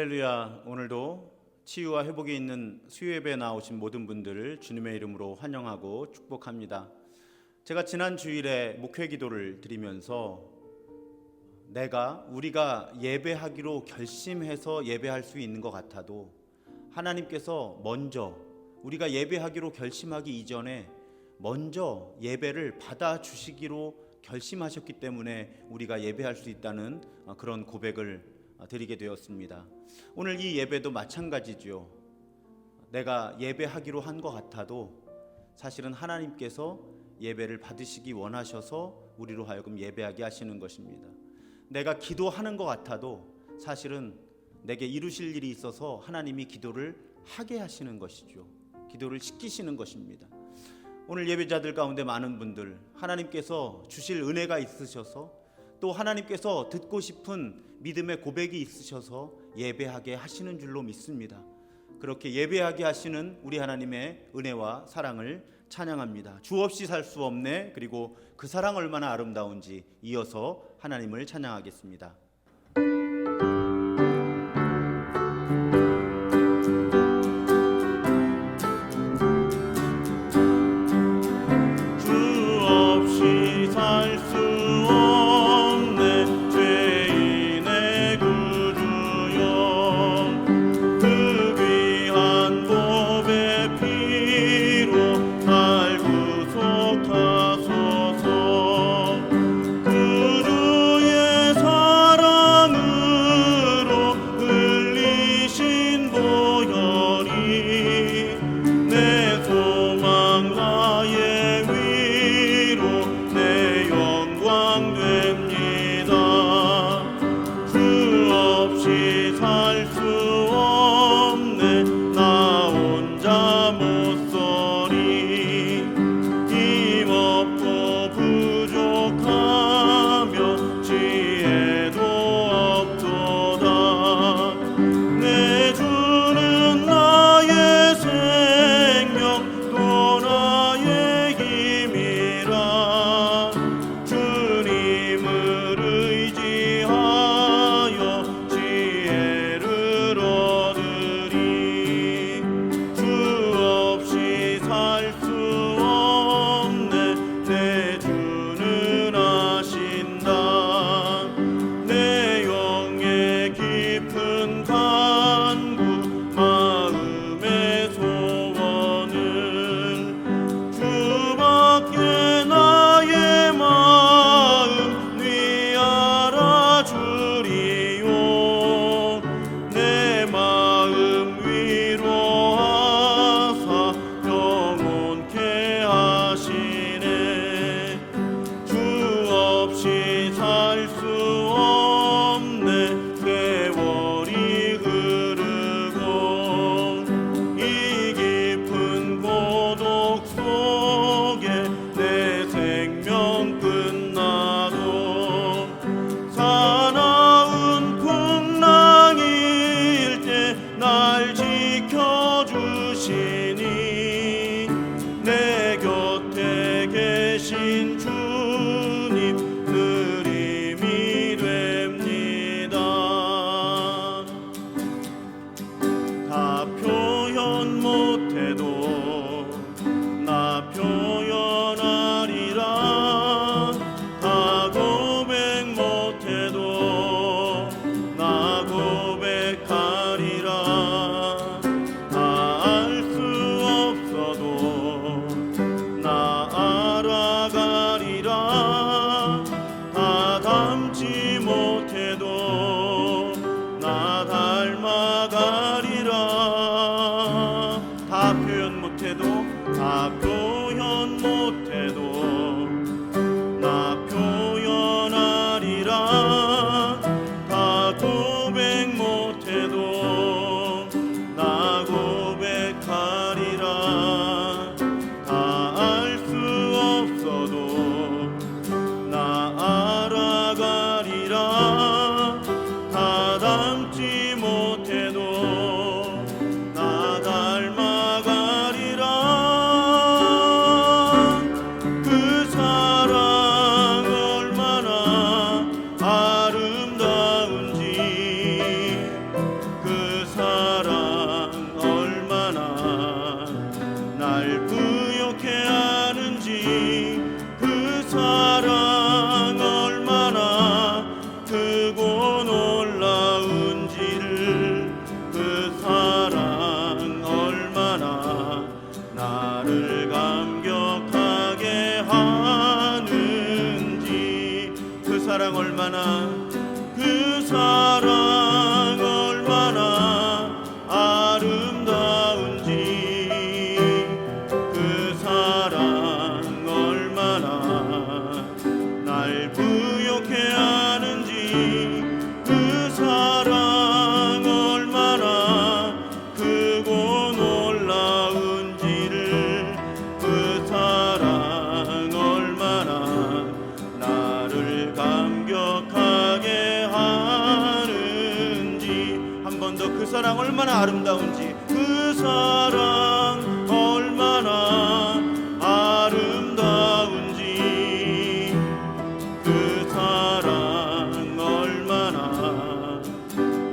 할렐루야. 오늘도 치유와 회복이 있는 수요예배에 나오신 모든 분들을 주님의 이름으로 환영하고 축복합니다. 제가 지난 주일에 목회 기도를 드리면서 우리가 예배하기로 결심해서 예배할 수 있는 것 같아도 하나님께서 먼저 우리가 예배하기로 결심하기 이전에 먼저 예배를 받아주시기로 결심하셨기 때문에 우리가 예배할 수 있다는 그런 고백을 드리게 되었습니다. 오늘 이 예배도 마찬가지죠. 내가 예배하기로 한 것 같아도 사실은 하나님께서 예배를 받으시기 원하셔서 우리로 하여금 예배하게 하시는 것입니다. 내가 기도하는 것 같아도 사실은 내게 이루실 일이 있어서 하나님이 기도를 하게 하시는 것이죠. 기도를 시키시는 것입니다. 오늘 예배자들 가운데 많은 분들 하나님께서 주실 은혜가 있으셔서 또 하나님께서 듣고 싶은 믿음의 고백이 있으셔서 예배하게 하시는 줄로 믿습니다. 그렇게 예배하게 하시는 우리 하나님의 은혜와 사랑을 찬양합니다. 주 없이 살 수 없네. 그리고 그 사랑 얼마나 아름다운지 이어서 하나님을 찬양하겠습니다. 구주의 사랑 사랑 얼마나 그 사랑 얼마나 아름다운지 그 사랑 얼마나 날 부욕해 하는지 그 사랑 얼마나 크고 놀라운지를 그 사랑 얼마나 나를 감격하게 하는지 한 번 더 그 사랑 얼마나 아름다운지 그 사랑 얼마나 아름다운지 그 사랑 얼마나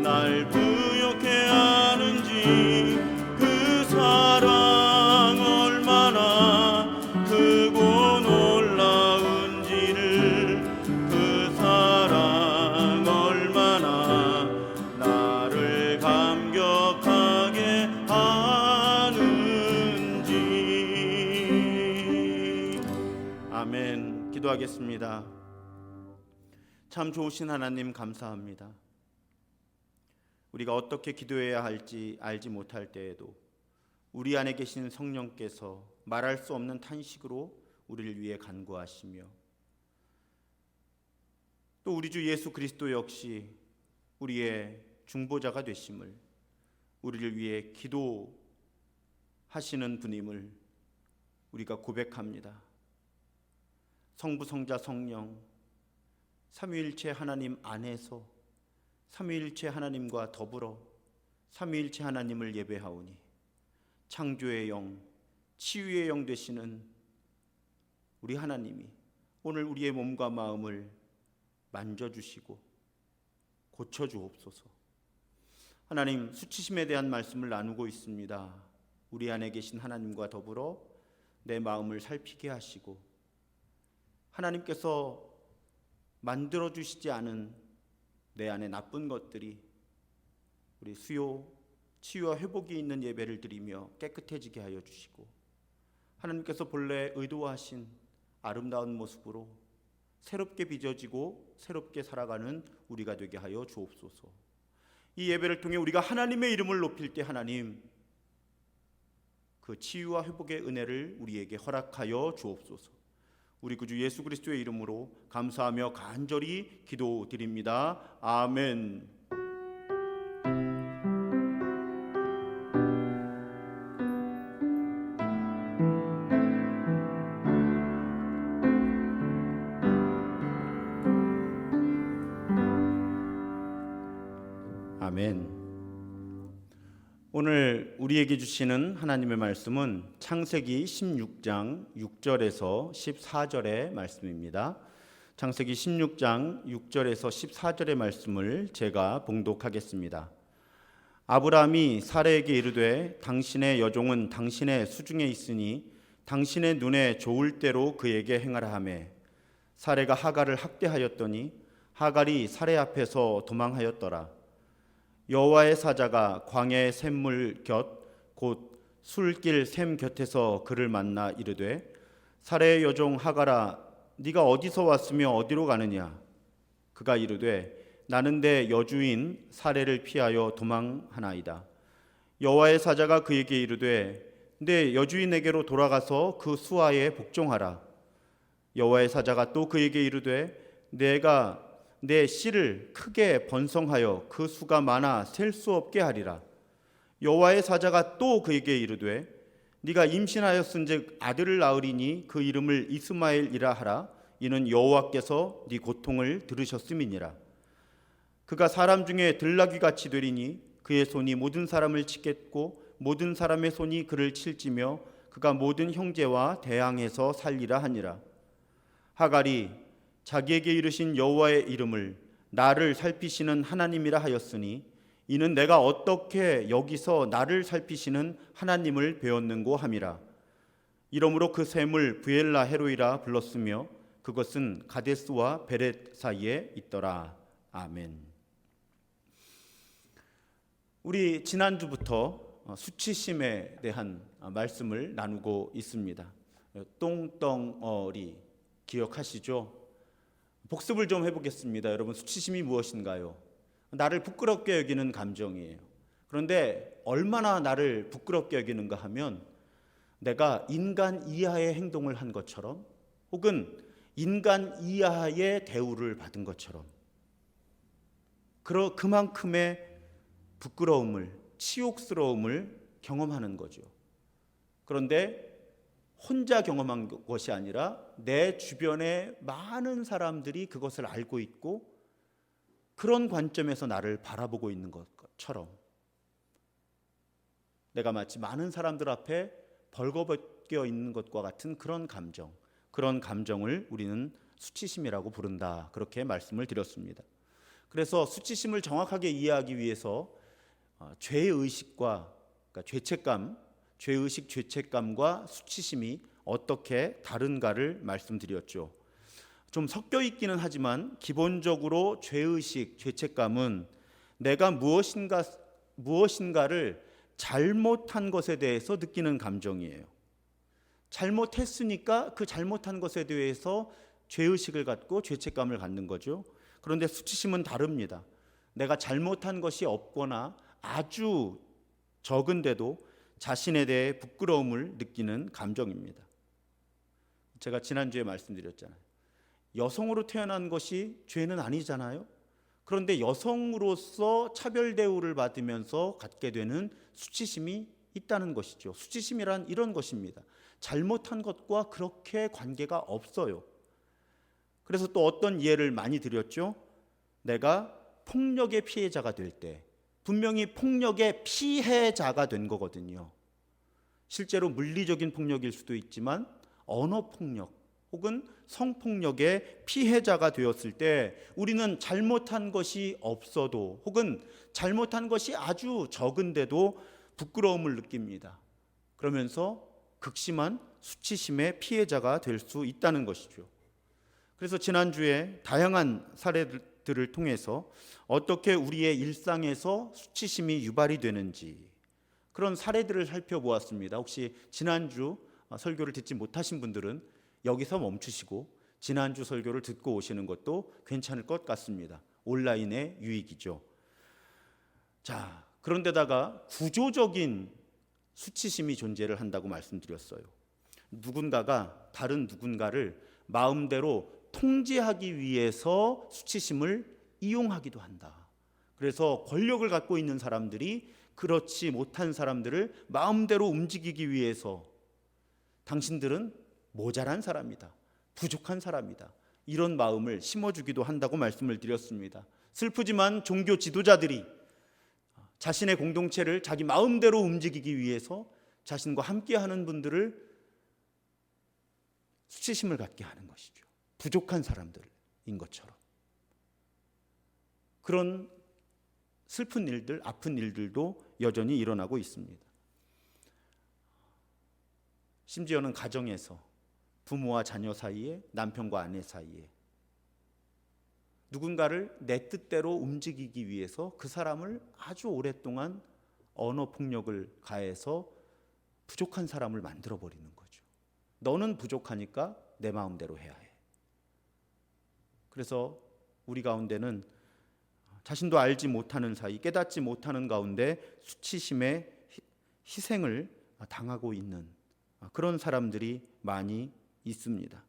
날 부욕해 하는지 그 사랑 얼마나 크고 놀라운지를 그 사랑 얼마나 나를 감격하게 하는지. 아멘. 기도하겠습니다. 참 좋으신 하나님 감사합니다. 우리가 어떻게 기도해야 할지 알지 못할 때에도 우리 안에 계신 성령께서 말할 수 없는 탄식으로 우리를 위해 간구하시며 또 우리 주 예수 그리스도 역시 우리의 중보자가 되심을 우리를 위해 기도하시는 분임을 우리가 고백합니다. 성부 성자 성령 삼위일체 하나님 안에서 삼위일체 하나님과 더불어 삼위일체 하나님을 예배하오니 창조의 영, 치유의 영 되시는 우리 하나님이 오늘 우리의 몸과 마음을 만져주시고 고쳐주옵소서. 하나님, 수치심에 대한 말씀을 나누고 있습니다. 우리 안에 계신 하나님과 더불어 내 마음을 살피게 하시고 하나님께서 만들어주시지 않은 내 안에 나쁜 것들이 우리 수요, 치유와 회복이 있는 예배를 드리며 깨끗해지게 하여 주시고 하나님께서 본래 의도하신 아름다운 모습으로 새롭게 빚어지고 새롭게 살아가는 우리가 되게 하여 주옵소서. 이 예배를 통해 우리가 하나님의 이름을 높일 때 하나님 그 치유와 회복의 은혜를 우리에게 허락하여 주옵소서. 우리 구주 예수 그리스도의 이름으로 감사하며 간절히 기도드립니다. 아멘. 아멘. 오늘 우리에게 주시는 하나님의 말씀은 창세기 16장 6절에서 14절의 말씀입니다. 창세기 16장 6절에서 14절의 말씀을 제가 봉독하겠습니다. 아브라함이 사레에게 이르되 당신의 여종은 당신의 수중에 있으니 당신의 눈에 좋을 대로 그에게 행하라 하매 사레가 하갈을 학대하였더니 하갈이 사레 앞에서 도망하였더라. 여호와의 사자가 광야의 샘물 곁 곧 술길 샘 곁에서 그를 만나 이르되 사레의 여종 하갈아 네가 어디서 왔으며 어디로 가느냐. 그가 이르되 나는 내 여주인 사레를 피하여 도망하나이다. 여호와의 사자가 그에게 이르되 내 여주인에게로 돌아가서 그 수하에 복종하라. 여호와의 사자가 또 그에게 이르되 내가 내 씨를 크게 번성하여 그 수가 많아 셀 수 없게 하리라. 여호와의 사자가 또 그에게 이르되 네가 임신하였은즉 아들을 낳으리니 그 이름을 이스마엘이라 하라. 이는 여호와께서 네 고통을 들으셨음이니라. 그가 사람 중에 들나귀같이 되리니 그의 손이 모든 사람을 치겠고 모든 사람의 손이 그를 칠지며 그가 모든 형제와 대항해서 살리라 하니라. 하갈이 자기에게 이르신 여호와의 이름을 나를 살피시는 하나님이라 하였으니 이는 내가 어떻게 여기서 나를 살피시는 하나님을 배웠는고 함이라. 이러므로 그 샘을 부엘라 헤로이라 불렀으며 그것은 가데스와 베렛 사이에 있더라. 아멘. 우리 지난주부터 수치심에 대한 말씀을 나누고 있습니다. 똥덩어리 기억하시죠? 복습을 좀 해보겠습니다. 여러분, 수치심이 무엇인가요? 나를 부끄럽게 여기는 감정이에요. 그런데 얼마나 나를 부끄럽게 여기는가 하면 내가 인간 이하의 행동을 한 것처럼 혹은 인간 이하의 대우를 받은 것처럼 그만큼의 부끄러움을, 치욕스러움을 경험하는 거죠. 그런데 혼자 경험한 것이 아니라 내 주변의 많은 사람들이 그것을 알고 있고 그런 관점에서 나를 바라보고 있는 것처럼 내가 마치 많은 사람들 앞에 벌거벗겨 있는 것과 같은 그런 감정을 우리는 수치심이라고 부른다. 그렇게 말씀을 드렸습니다. 그래서 수치심을 정확하게 이해하기 위해서 죄의식과 그러니까 죄의식, 죄책감과 수치심이 어떻게 다른가를 말씀드렸죠. 좀 섞여 있기는 하지만 기본적으로 죄의식, 죄책감은 내가 무엇인가를 잘못한 것에 대해서 느끼는 감정이에요. 잘못했으니까 그 잘못한 것에 대해서 죄의식을 갖고 죄책감을 갖는 거죠. 그런데 수치심은 다릅니다. 내가 잘못한 것이 없거나 아주 적은데도 자신에 대해 부끄러움을 느끼는 감정입니다. 제가 지난주에 말씀드렸잖아요. 여성으로 태어난 것이 죄는 아니잖아요. 그런데 여성으로서 차별 대우를 받으면서 갖게 되는 수치심이 있다는 것이죠. 수치심이란 이런 것입니다. 잘못한 것과 그렇게 관계가 없어요. 그래서 또 어떤 예를 많이 드렸죠. 내가 폭력의 피해자가 될 때 분명히 폭력의 피해자가 된 거거든요. 실제로 물리적인 폭력일 수도 있지만 언어폭력 혹은 성폭력의 피해자가 되었을 때 우리는 잘못한 것이 없어도 혹은 잘못한 것이 아주 적은데도 부끄러움을 느낍니다. 그러면서 극심한 수치심의 피해자가 될 수 있다는 것이죠. 그래서 지난주에 다양한 사례들을 통해서 어떻게 우리의 일상에서 수치심이 유발이 되는지 그런 사례들을 살펴보았습니다. 혹시 지난주 설교를 듣지 못하신 분들은 여기서 멈추시고 지난주 설교를 듣고 오시는 것도 괜찮을 것 같습니다. 온라인의 유익이죠. 자, 그런데다가 구조적인 수치심이 존재를 한다고 말씀드렸어요. 누군가가 다른 누군가를 마음대로 통제하기 위해서 수치심을 이용하기도 한다. 그래서 권력을 갖고 있는 사람들이 그렇지 못한 사람들을 마음대로 움직이기 위해서 당신들은 모자란 사람이다, 부족한 사람이다, 이런 마음을 심어주기도 한다고 말씀을 드렸습니다. 슬프지만 종교 지도자들이 자신의 공동체를 자기 마음대로 움직이기 위해서 자신과 함께하는 분들을 수치심을 갖게 하는 것이죠. 부족한 사람들인 것처럼. 그런 슬픈 일들, 아픈 일들도 여전히 일어나고 있습니다. 심지어는 가정에서 부모와 자녀 사이에, 남편과 아내 사이에 누군가를 내 뜻대로 움직이기 위해서 그 사람을 아주 오랫동안 언어 폭력을 가해서 부족한 사람을 만들어버리는 거죠. 너는 부족하니까 내 마음대로 해야 해. 그래서 우리 가운데는 자신도 알지 못하는 사이, 깨닫지 못하는 가운데 수치심의 희생을 당하고 있는 그런 사람들이 많이 있습니다.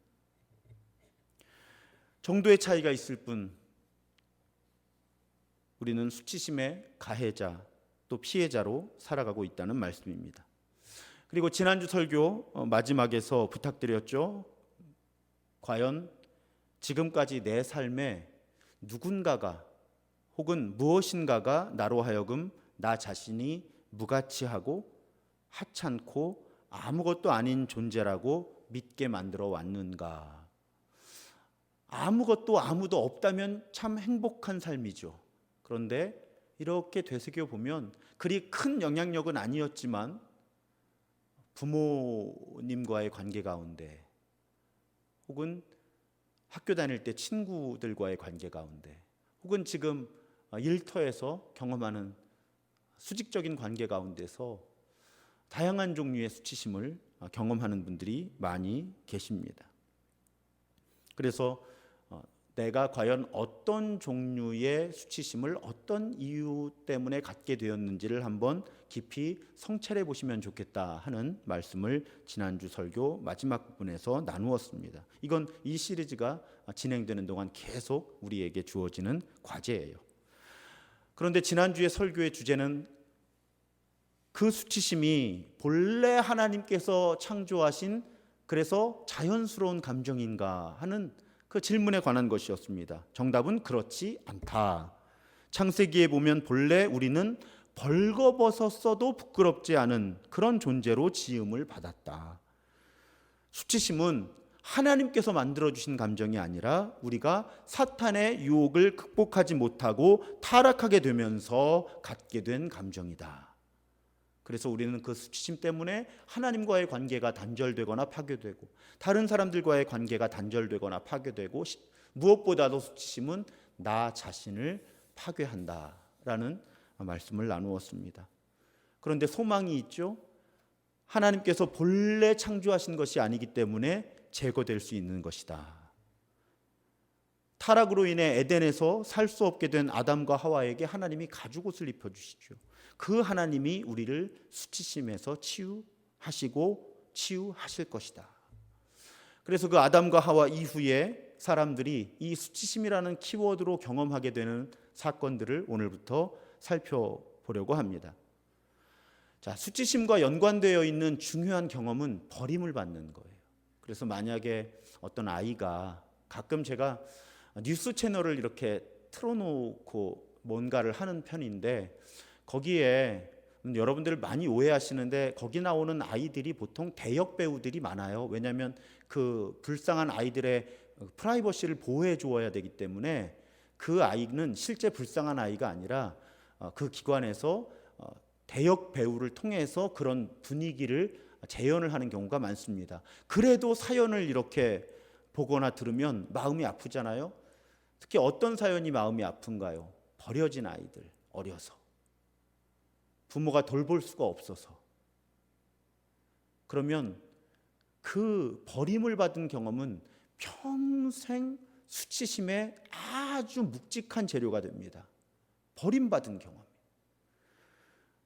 정도의 차이가 있을 뿐 우리는 수치심의 가해자 또 피해자로 살아가고 있다는 말씀입니다. 그리고 지난주 설교 마지막에서 부탁드렸죠. 과연 지금까지 내 삶에 누군가가 혹은 무엇인가가 나로 하여금 나 자신이 무가치하고 하찮고 아무것도 아닌 존재라고 믿게 만들어 왔는가? 아무것도 아무도 없다면 참 행복한 삶이죠. 그런데 이렇게 되새겨 보면 그리 큰 영향력은 아니었지만 부모님과의 관계 가운데 혹은 학교 다닐 때 친구들과의 관계 가운데 혹은 지금 일터에서 경험하는 수직적인 관계 가운데서 다양한 종류의 수치심을 경험하는 분들이 많이 계십니다. 그래서 내가 과연 어떤 종류의 수치심을 어떤 이유 때문에 갖게 되었는지를 한번 깊이 성찰해 보시면 좋겠다 하는 말씀을 지난주 설교 마지막 부분에서 나누었습니다. 이건 이 시리즈가 진행되는 동안 계속 우리에게 주어지는 과제예요. 그런데 지난주의 설교의 주제는 그 수치심이 본래 하나님께서 창조하신 그래서 자연스러운 감정인가 하는 그 질문에 관한 것이었습니다. 정답은 그렇지 않다. 창세기에 보면 본래 우리는 벌거벗었어도 부끄럽지 않은 그런 존재로 지음을 받았다. 수치심은 하나님께서 만들어주신 감정이 아니라 우리가 사탄의 유혹을 극복하지 못하고 타락하게 되면서 갖게 된 감정이다. 그래서 우리는 그 수치심 때문에 하나님과의 관계가 단절되거나 파괴되고 다른 사람들과의 관계가 단절되거나 파괴되고 무엇보다도 수치심은 나 자신을 파괴한다라는 말씀을 나누었습니다. 그런데 소망이 있죠. 하나님께서 본래 창조하신 것이 아니기 때문에 제거될 수 있는 것이다. 타락으로 인해 에덴에서 살 수 없게 된 아담과 하와에게 하나님이 가죽옷을 입혀주시죠. 그 하나님이 우리를 수치심에서 치유하실 것이다. 그래서 그 아담과 하와 이후에 사람들이 이 수치심이라는 키워드로 경험하게 되는 사건들을 오늘부터 살펴보려고 합니다. 자, 수치심과 연관되어 있는 중요한 경험은 버림을 받는 거예요. 그래서 만약에 어떤 아이가 가끔 제가 뉴스 채널을 이렇게 틀어놓고 뭔가를 하는 편인데 거기에 여러분들 많이 오해하시는데 거기 나오는 아이들이 보통 대역 배우들이 많아요. 왜냐하면 그 불쌍한 아이들의 프라이버시를 보호해 주어야 되기 때문에 그 아이는 실제 불쌍한 아이가 아니라 그 기관에서 대역 배우를 통해서 그런 분위기를 재현을 하는 경우가 많습니다. 그래도 사연을 이렇게 보거나 들으면 마음이 아프잖아요. 특히 어떤 사연이 마음이 아픈가요? 버려진 아이들, 어려서 부모가 돌볼 수가 없어서. 그러면 그 버림을 받은 경험은 평생 수치심의 아주 묵직한 재료가 됩니다. 버림받은 경험.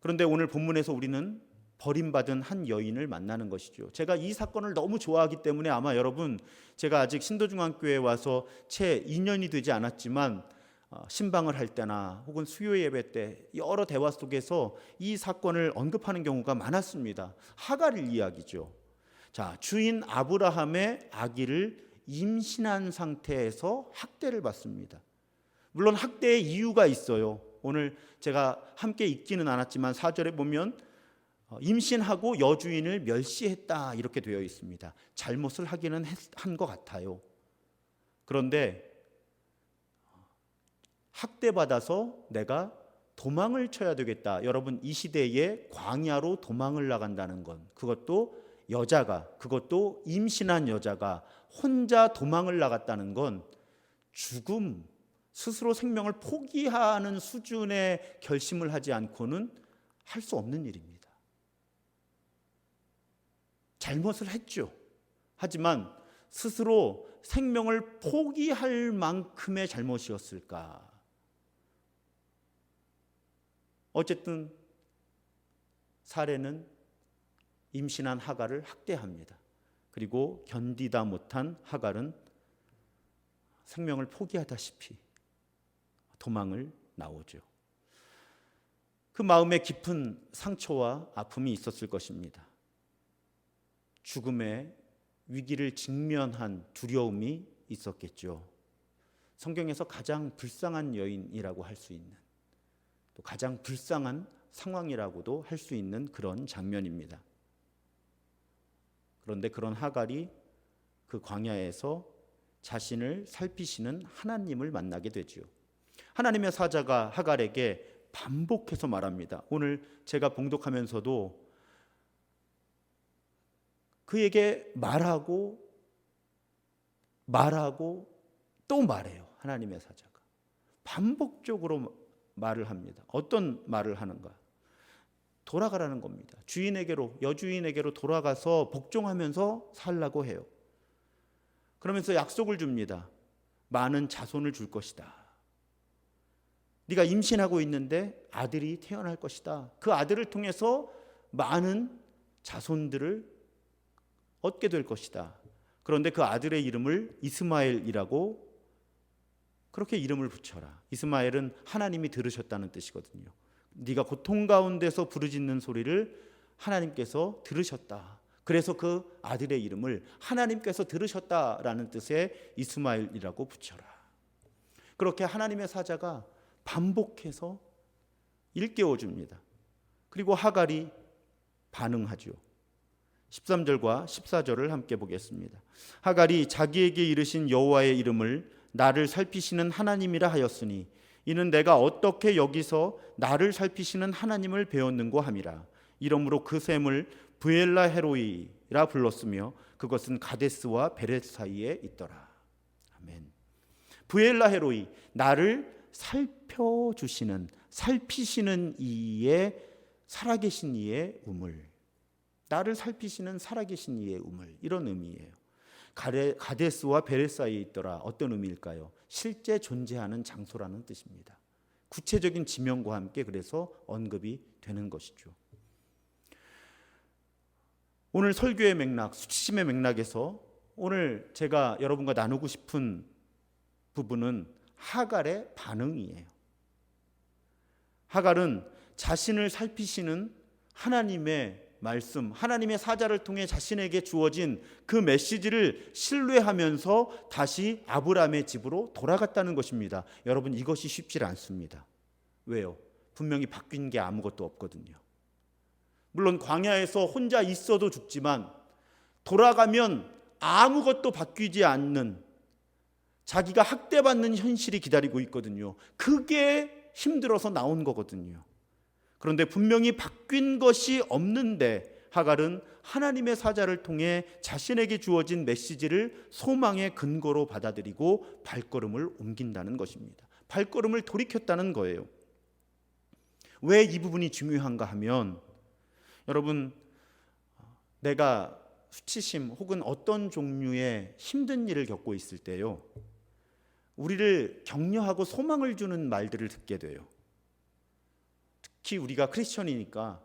그런데 오늘 본문에서 우리는 버림받은 한 여인을 만나는 것이죠. 제가 이 사건을 너무 좋아하기 때문에 아마 여러분, 제가 아직 신도중앙교회에 와서 채 2년이 되지 않았지만 신방을 할 때나 혹은 수요 예배 때 여러 대화 속에서 이 사건을 언급하는 경우가 많았습니다. 하갈의 이야기죠. 자, 주인 아브라함의 아기를 임신한 상태에서 학대를 받습니다. 물론 학대의 이유가 있어요. 오늘 제가 함께 읽지는 않았지만 4절에 보면 임신하고 여주인을 멸시했다 이렇게 되어 있습니다. 잘못을 하기는 한 것 같아요. 그런데 학대받아서 내가 도망을 쳐야 되겠다. 여러분, 이 시대에 광야로 도망을 나간다는 건, 그것도 여자가, 그것도 임신한 여자가 혼자 도망을 나갔다는 건 죽음, 스스로 생명을 포기하는 수준의 결심을 하지 않고는 할 수 없는 일입니다. 잘못을 했죠. 하지만 스스로 생명을 포기할 만큼의 잘못이었을까? 어쨌든 사례는 임신한 하갈을 학대합니다. 그리고 견디다 못한 하갈은 생명을 포기하다시피 도망을 나오죠. 그 마음에 깊은 상처와 아픔이 있었을 것입니다. 죽음의 위기를 직면한 두려움이 있었겠죠. 성경에서 가장 불쌍한 여인이라고 할 수 있는, 또 가장 불쌍한 상황이라고도 할 수 있는 그런 장면입니다. 그런데 그런 하갈이 그 광야에서 자신을 살피시는 하나님을 만나게 되죠. 하나님의 사자가 하갈에게 반복해서 말합니다. 오늘 제가 봉독하면서도 그에게 말하고 또 말해요. 하나님의 사자가 반복적으로 말을 합니다. 어떤 말을 하는가? 돌아가라는 겁니다. 주인에게로, 여주인에게로 돌아가서 복종하면서 살라고 해요. 그러면서 약속을 줍니다. 많은 자손을 줄 것이다. 네가 임신하고 있는데 아들이 태어날 것이다. 그 아들을 통해서 많은 자손들을 얻게 될 것이다. 그런데 그 아들의 이름을 이스마엘이라고 그렇게 이름을 붙여라. 이스마엘은 하나님이 들으셨다는 뜻이거든요. 네가 고통 가운데서 부르짖는 소리를 하나님께서 들으셨다. 그래서 그 아들의 이름을 하나님께서 들으셨다라는 뜻의 이스마엘이라고 붙여라. 그렇게 하나님의 사자가 반복해서 일깨워 줍니다. 그리고 하갈이 반응하죠. 13절과 14절을 함께 보겠습니다. 하갈이 자기에게 이르신 여호와의 이름을 나를 살피시는 하나님이라 하였으니 이는 내가 어떻게 여기서 나를 살피시는 하나님을 배웠는고 함이라. 이러므로 그 샘을 브엘라 헤로이라 불렀으며 그것은 가데스와 베렛 사이에 있더라. 아멘. 브엘라 헤로이, 나를 살펴주시는, 살피시는 이의 살아계신 이의 우물, 나를 살피시는 살아계신 이의 우물, 이런 의미예요. 가데스와 베렛 사이에 있더라. 어떤 의미일까요? 실제 존재하는 장소라는 뜻입니다. 구체적인 지명과 함께 그래서 언급이 되는 것이죠. 오늘 설교의 맥락, 수치심의 맥락에서 오늘 제가 여러분과 나누고 싶은 부분은 하갈의 반응이에요. 하갈은 자신을 살피시는 하나님의 말씀, 하나님의 사자를 통해 자신에게 주어진 그 메시지를 신뢰하면서 다시 아브라함의 집으로 돌아갔다는 것입니다. 여러분, 이것이 쉽지 않습니다. 왜요? 분명히 바뀐 게 아무것도 없거든요. 물론 광야에서 혼자 있어도 죽지만 돌아가면 아무것도 바뀌지 않는, 자기가 학대받는 현실이 기다리고 있거든요. 그게 힘들어서 나온 거거든요. 그런데 분명히 바뀐 것이 없는데 하갈은 하나님의 사자를 통해 자신에게 주어진 메시지를 소망의 근거로 받아들이고 발걸음을 옮긴다는 것입니다. 발걸음을 돌이켰다는 거예요. 왜 이 부분이 중요한가 하면, 여러분, 내가 수치심 혹은 어떤 종류의 힘든 일을 겪고 있을 때요, 우리를 격려하고 소망을 주는 말들을 듣게 돼요. 특히 우리가 크리스천이니까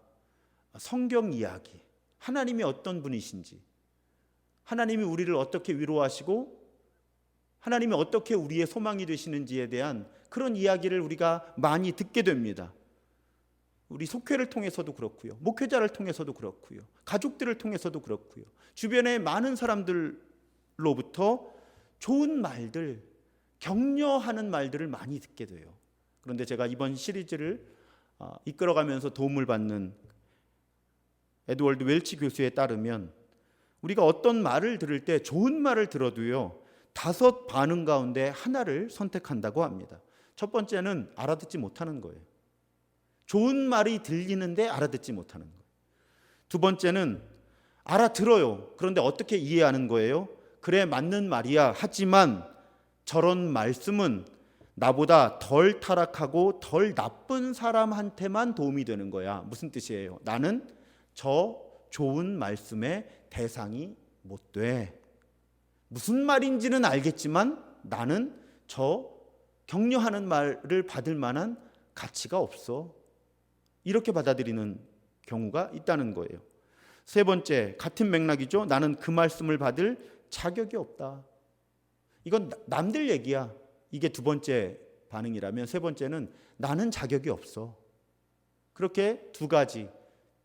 성경 이야기, 하나님이 어떤 분이신지, 하나님이 우리를 어떻게 위로하시고 하나님이 어떻게 우리의 소망이 되시는지에 대한 그런 이야기를 우리가 많이 듣게 됩니다. 우리 속회를 통해서도 그렇고요, 목회자를 통해서도 그렇고요, 가족들을 통해서도 그렇고요, 주변의 많은 사람들로부터 좋은 말들, 격려하는 말들을 많이 듣게 돼요. 그런데 제가 이번 시리즈를 이끌어가면서 도움을 받는 에드월드 웰치 교수에 따르면 우리가 어떤 말을 들을 때 좋은 말을 들어도요, 5 반응 가운데 하나를 선택한다고 합니다. 첫 번째는 알아듣지 못하는 거예요. 좋은 말이 들리는데 알아듣지 못하는 거예요. 두 번째는 알아들어요. 그런데 어떻게 이해하는 거예요? 그래, 맞는 말이야. 하지만 저런 말씀은 나보다 덜 타락하고 덜 나쁜 사람한테만 도움이 되는 거야. 무슨 뜻이에요? 나는 저 좋은 말씀의 대상이 못 돼. 무슨 말인지는 알겠지만 나는 저 격려하는 말을 받을 만한 가치가 없어. 이렇게 받아들이는 경우가 있다는 거예요. 세 번째, 같은 맥락이죠. 나는 그 말씀을 받을 자격이 없다. 이건 남들 얘기야. 이게 두 번째 반응이라면, 세 번째는 나는 자격이 없어. 그렇게 두 가지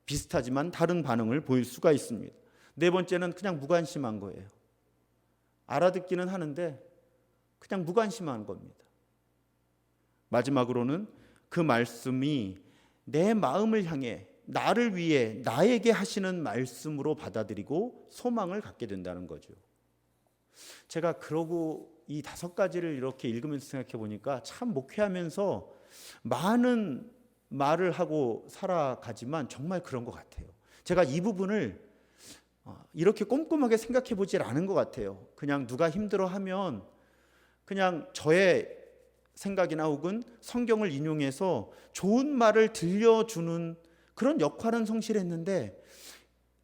비슷하지만 다른 반응을 보일 수가 있습니다. 네 번째는 그냥 무관심한 거예요. 알아듣기는 하는데 그냥 무관심한 겁니다. 마지막으로는 그 말씀이 내 마음을 향해, 나를 위해, 나에게 하시는 말씀으로 받아들이고 소망을 갖게 된다는 거죠. 제가 그러고 이 5가지를 이렇게 읽으면서 생각해 보니까 참 목회하면서 많은 말을 하고 살아가지만 정말 그런 것 같아요. 제가 이 부분을 이렇게 꼼꼼하게 생각해 보질 않은 것 같아요. 그냥 누가 힘들어하면 그냥 저의 생각이나 혹은 성경을 인용해서 좋은 말을 들려주는 그런 역할은 성실했는데,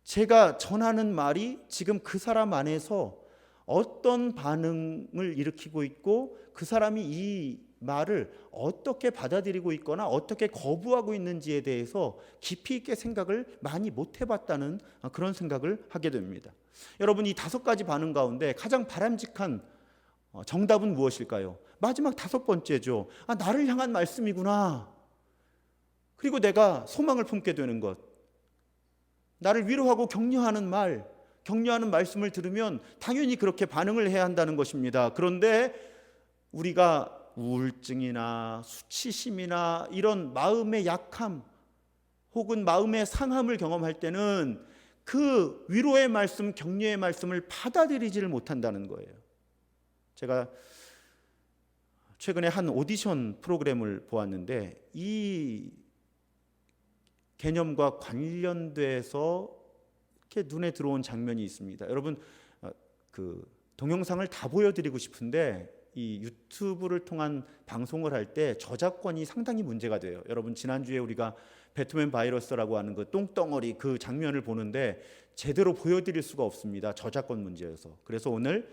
제가 전하는 말이 지금 그 사람 안에서 어떤 반응을 일으키고 있고 그 사람이 이 말을 어떻게 받아들이고 있거나 어떻게 거부하고 있는지에 대해서 깊이 있게 생각을 많이 못 해봤다는 그런 생각을 하게 됩니다. 여러분, 이 5가지 반응 가운데 가장 바람직한 정답은 무엇일까요? 마지막 5번째죠. 나를 향한 말씀이구나. 그리고 내가 소망을 품게 되는 것. 나를 위로하고 격려하는 말씀을 들으면 당연히 그렇게 반응을 해야 한다는 것입니다. 그런데 우리가 우울증이나 수치심이나 이런 마음의 약함 혹은 마음의 상함을 경험할 때는 그 위로의 말씀, 격려의 말씀을 받아들이지를 못한다는 거예요. 제가 최근에 한 오디션 프로그램을 보았는데 이 개념과 관련돼서 이렇게 눈에 들어온 장면이 있습니다. 여러분, 그 동영상을 다 보여드리고 싶은데 이 유튜브를 통한 방송을 할 때 저작권이 상당히 문제가 돼요. 여러분, 지난주에 우리가 배트맨 바이러스라고 하는 그 똥덩어리 그 장면을 보는데 제대로 보여드릴 수가 없습니다. 저작권 문제여서. 그래서 오늘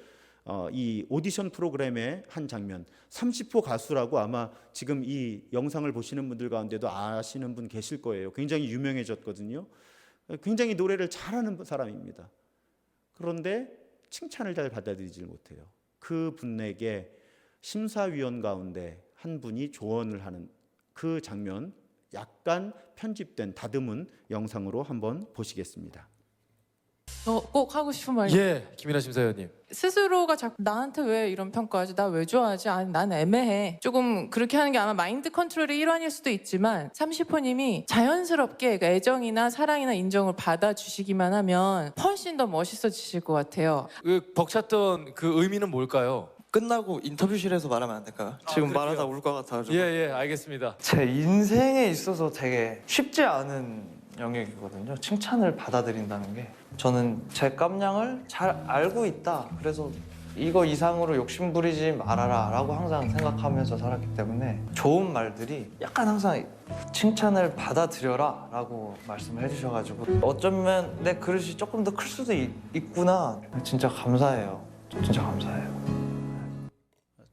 이 오디션 프로그램의 한 장면, 30호 가수라고 아마 지금 이 영상을 보시는 분들 가운데도 아시는 분 계실 거예요. 굉장히 유명해졌거든요. 굉장히 노래를 잘하는 사람입니다. 그런데 칭찬을 잘 받아들이지 못해요. 그 분에게 심사위원 가운데 한 분이 조언을 하는 그 장면, 약간 편집된 다듬은 영상으로 한번 보시겠습니다. 저 꼭 하고 싶은 말이 예, 김이나 심사위원님. 스스로가 자꾸 나한테 왜 이런 평가하지? 나 왜 좋아하지? 아니, 난 애매해. 조금 그렇게 하는 게 아마 마인드 컨트롤의 일환일 수도 있지만 30호님이 자연스럽게 애정이나 사랑이나 인정을 받아주시기만 하면 훨씬 더 멋있어지실 것 같아요. 그 벅찼던 그 의미는 뭘까요? 끝나고 인터뷰실에서 말하면 안 될까요? 지금 그럴게요. 말하다 울 것 같아가지고. 예, 알겠습니다. 제 인생에 있어서 되게 쉽지 않은 영역이거든요. 칭찬을 받아들인다는 게. 저는 제 깜냥을 잘 알고 있다. 그래서 이거 이상으로 욕심부리지 말아라 라고 항상 생각하면서 살았기 때문에 좋은 말들이 약간 항상 칭찬을 받아들여라 라고 말씀을 해주셔가지고 어쩌면 내 그릇이 조금 더 클 수도 있구나. 진짜 감사해요. 진짜 감사해요.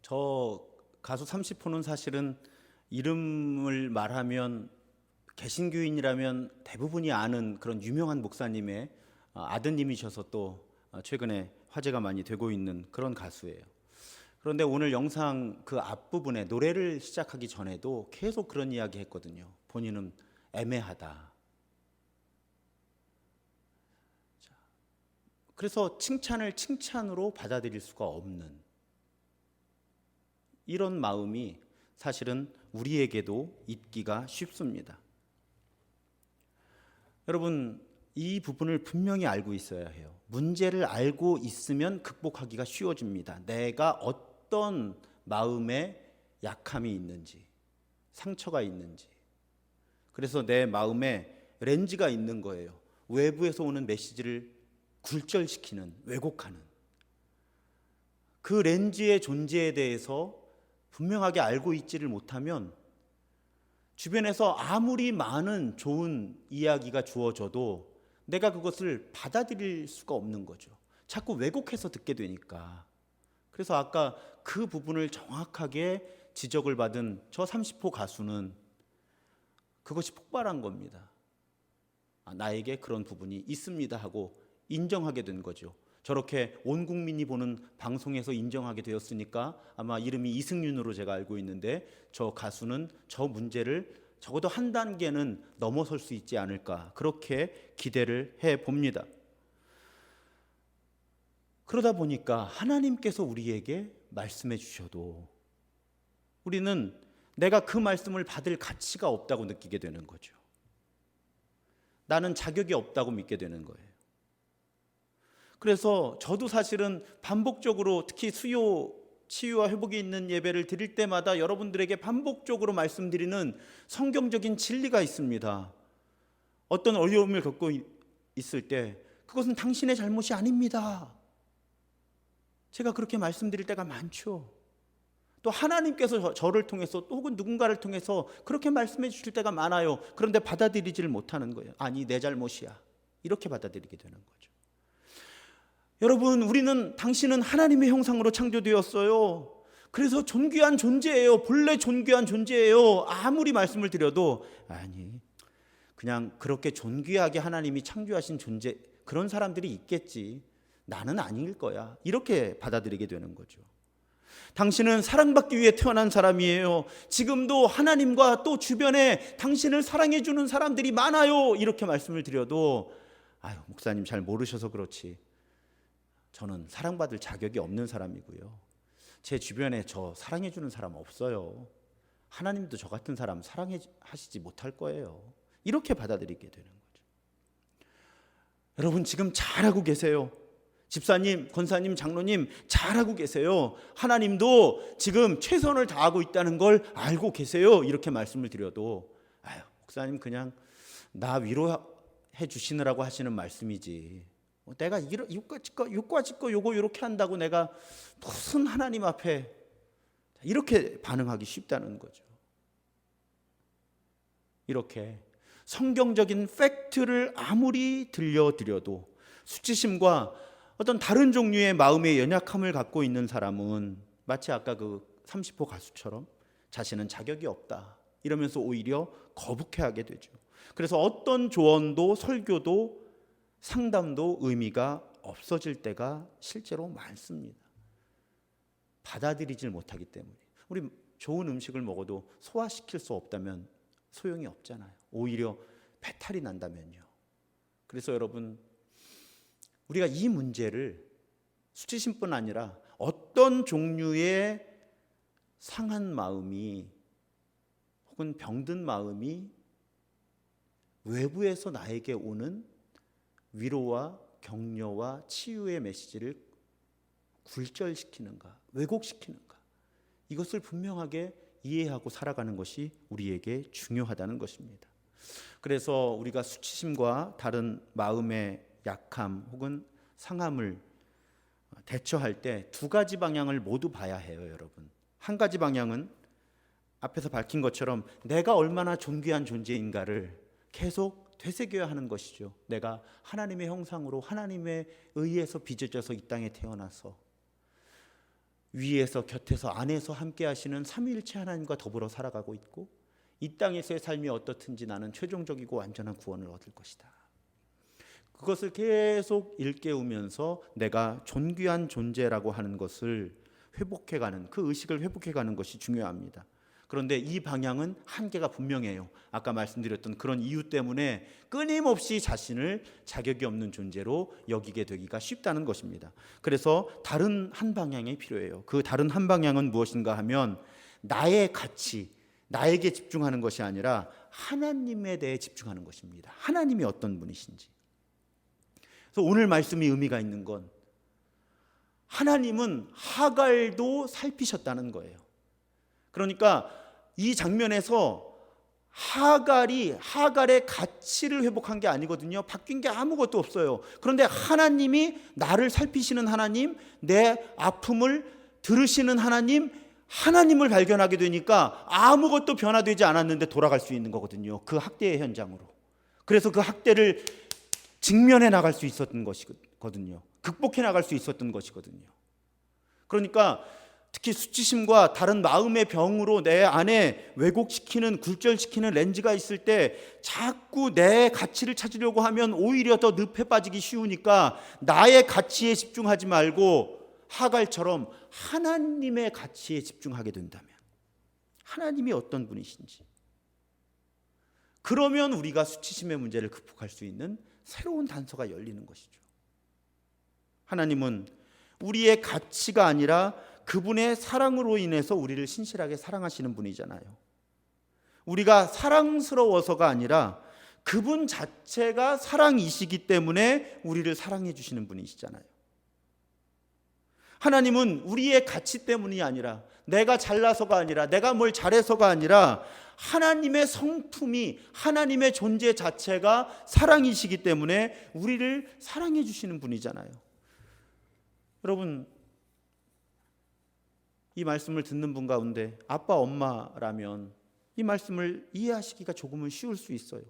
저 가수 30호는 사실은 이름을 말하면 개신교인이라면 대부분이 아는 그런 유명한 목사님의 아드님이셔서 또 최근에 화제가 많이 되고 있는 그런 가수예요. 그런데 오늘 영상 그 앞부분에 노래를 시작하기 전에도 계속 그런 이야기 했거든요. 본인은 애매하다. 그래서 칭찬을 칭찬으로 받아들일 수가 없는 이런 마음이 사실은 우리에게도 있기가 쉽습니다. 여러분, 이 부분을 분명히 알고 있어야 해요. 문제를 알고 있으면 극복하기가 쉬워집니다. 내가 어떤 마음에 약함이 있는지, 상처가 있는지. 그래서 내 마음에 렌즈가 있는 거예요. 외부에서 오는 메시지를 굴절시키는, 왜곡하는. 그 렌즈의 존재에 대해서 분명하게 알고 있지를 못하면 주변에서 아무리 많은 좋은 이야기가 주어져도 내가 그것을 받아들일 수가 없는 거죠. 자꾸 왜곡해서 듣게 되니까. 그래서 아까 그 부분을 정확하게 지적을 받은 저 30호 가수는 그것이 폭발한 겁니다. 나에게 그런 부분이 있습니다 하고 인정하게 된 거죠. 저렇게 온 국민이 보는 방송에서 인정하게 되었으니까 아마 이름이 이승윤으로 제가 알고 있는데 저 가수는 저 문제를 적어도 한 단계는 넘어설 수 있지 않을까 그렇게 기대를 해봅니다. 그러다 보니까 하나님께서 우리에게 말씀해 주셔도 우리는 내가 그 말씀을 받을 가치가 없다고 느끼게 되는 거죠. 나는 자격이 없다고 믿게 되는 거예요. 그래서 저도 사실은 반복적으로 특히 수요 치유와 회복이 있는 예배를 드릴 때마다 여러분들에게 반복적으로 말씀드리는 성경적인 진리가 있습니다. 어떤 어려움을 겪고 있을 때 그것은 당신의 잘못이 아닙니다. 제가 그렇게 말씀드릴 때가 많죠. 또 하나님께서 저를 통해서 또 혹은 누군가를 통해서 그렇게 말씀해 주실 때가 많아요. 그런데 받아들이지를 못하는 거예요. 아니, 내 잘못이야. 이렇게 받아들이게 되는 거죠. 여러분, 당신은 하나님의 형상으로 창조되었어요. 그래서 존귀한 존재예요. 본래 존귀한 존재예요. 아무리 말씀을 드려도 아니, 그냥 그렇게 존귀하게 하나님이 창조하신 존재, 그런 사람들이 있겠지. 나는 아닐 거야. 이렇게 받아들이게 되는 거죠. 당신은 사랑받기 위해 태어난 사람이에요. 지금도 하나님과 또 주변에 당신을 사랑해 주는 사람들이 많아요. 이렇게 말씀을 드려도 아유, 목사님 잘 모르셔서 그렇지. 저는 사랑받을 자격이 없는 사람이고요. 제 주변에 저 사랑해 주는 사람 없어요. 하나님도 저 같은 사람 사랑하시지 못할 거예요. 이렇게 받아들이게 되는 거죠. 여러분, 지금 잘하고 계세요. 집사님, 권사님, 장로님 잘하고 계세요. 하나님도 지금 최선을 다하고 있다는 걸 알고 계세요. 이렇게 말씀을 드려도 아유, 목사님 그냥 나 위로해 주시느라고 하시는 말씀이지. 내가 이거까짓 거 요거 이렇게 한다고 내가 무슨 하나님 앞에 이렇게 반응하기 쉽다는 거죠. 이렇게 성경적인 팩트를 아무리 들려드려도 수치심과 어떤 다른 종류의 마음의 연약함을 갖고 있는 사람은 마치 아까 그 30호 가수처럼 자신은 자격이 없다 이러면서 오히려 거북해하게 되죠. 그래서 어떤 조언도 설교도 상담도 의미가 없어질 때가 실제로 많습니다. 받아들이질 못하기 때문에. 우리 좋은 음식을 먹어도 소화시킬 수 없다면 소용이 없잖아요. 오히려 배탈이 난다면요. 그래서 여러분, 우리가 이 문제를 수치심뿐 아니라 어떤 종류의 상한 마음이 혹은 병든 마음이 외부에서 나에게 오는 위로와 격려와 치유의 메시지를 굴절시키는가, 왜곡시키는가, 이것을 분명하게 이해하고 살아가는 것이 우리에게 중요하다는 것입니다. 그래서 우리가 수치심과 다른 마음의 약함 혹은 상함을 대처할 때 두 가지 방향을 모두 봐야 해요, 여러분. 한 가지 방향은 앞에서 밝힌 것처럼 내가 얼마나 존귀한 존재인가를 계속 되새겨야 하는 것이죠. 내가 하나님의 형상으로 하나님에 의해서 빚어져서 이 땅에 태어나서 위에서 곁에서 안에서 함께 하시는 삼위일체 하나님과 더불어 살아가고 있고 이 땅에서의 삶이 어떻든지 나는 최종적이고 완전한 구원을 얻을 것이다. 그것을 계속 일깨우면서 내가 존귀한 존재라고 하는 것을 회복해가는, 그 의식을 회복해가는 것이 중요합니다. 그런데 이 방향은 한계가 분명해요. 아까 말씀드렸던 그런 이유 때문에 끊임없이 자신을 자격이 없는 존재로 여기게 되기가 쉽다는 것입니다. 그래서 다른 한 방향이 필요해요. 그 다른 한 방향은 무엇인가 하면 나의 가치, 나에게 집중하는 것이 아니라 하나님에 대해 집중하는 것입니다. 하나님이 어떤 분이신지. 그래서 오늘 말씀이 의미가 있는 건 하나님은 하갈도 살피셨다는 거예요. 그러니까 이 장면에서 하갈의 가치를 회복한 게 아니거든요. 바뀐 게 아무것도 없어요. 그런데 하나님이 나를 살피시는 하나님, 내 아픔을 들으시는 하나님을 발견하게 되니까 아무것도 변화되지 않았는데 돌아갈 수 있는 거거든요. 그 학대의 현장으로. 그래서 그 학대를 직면해 나갈 수 있었던 것이거든요. 극복해 나갈 수 있었던 것이거든요. 그러니까 특히 수치심과 다른 마음의 병으로 내 안에 왜곡시키는, 굴절시키는 렌즈가 있을 때 자꾸 내 가치를 찾으려고 하면 오히려 더 늪에 빠지기 쉬우니까 나의 가치에 집중하지 말고 하갈처럼 하나님의 가치에 집중하게 된다면, 하나님이 어떤 분이신지, 그러면 우리가 수치심의 문제를 극복할 수 있는 새로운 단서가 열리는 것이죠. 하나님은 우리의 가치가 아니라 그분의 사랑으로 인해서 우리를 신실하게 사랑하시는 분이잖아요. 우리가 사랑스러워서가 아니라 그분 자체가 사랑이시기 때문에 우리를 사랑해 주시는 분이시잖아요. 하나님은 우리의 가치 때문이 아니라, 내가 잘나서가 아니라, 내가 뭘 잘해서가 아니라 하나님의 성품이, 하나님의 존재 자체가 사랑이시기 때문에 우리를 사랑해 주시는 분이잖아요. 여러분, 이 말씀을 듣는 분 가운데 아빠, 엄마라면 이 말씀을 이해하시기가 조금은 쉬울 수 있어요.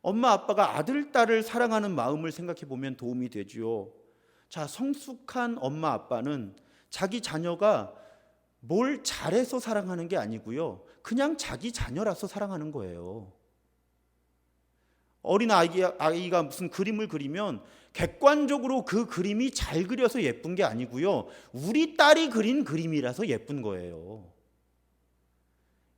엄마, 아빠가 아들, 딸을 사랑하는 마음을 생각해 보면 도움이 되지요. 자, 성숙한 엄마 아빠는 자기 자녀가 뭘 잘해서 사랑하는 게 아니고요, 그냥 자기 자녀라서 사랑하는 거예요. 어린 아이가 무슨 그림을 그리면 객관적으로 그 그림이 잘 그려서 예쁜 게 아니고요, 우리 딸이 그린 그림이라서 예쁜 거예요.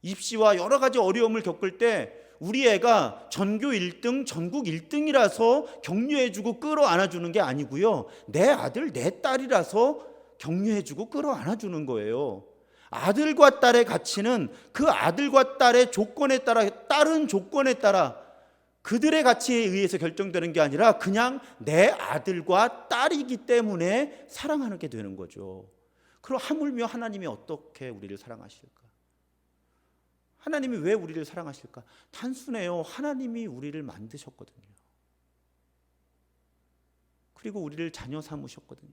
입시와 여러 가지 어려움을 겪을 때 우리 애가 전교 1등, 전국 1등이라서 격려해주고 끌어안아주는 게 아니고요, 내 아들, 내 딸이라서 격려해주고 끌어안아주는 거예요. 아들과 딸의 가치는 그 아들과 딸의 조건에 따라, 딸은 조건에 따라 그들의 가치에 의해서 결정되는 게 아니라 그냥 내 아들과 딸이기 때문에 사랑하게 되는 거죠. 그럼 하물며 하나님이 어떻게 우리를 사랑하실까? 하나님이 왜 우리를 사랑하실까? 단순해요. 하나님이 우리를 만드셨거든요. 그리고 우리를 자녀 삼으셨거든요.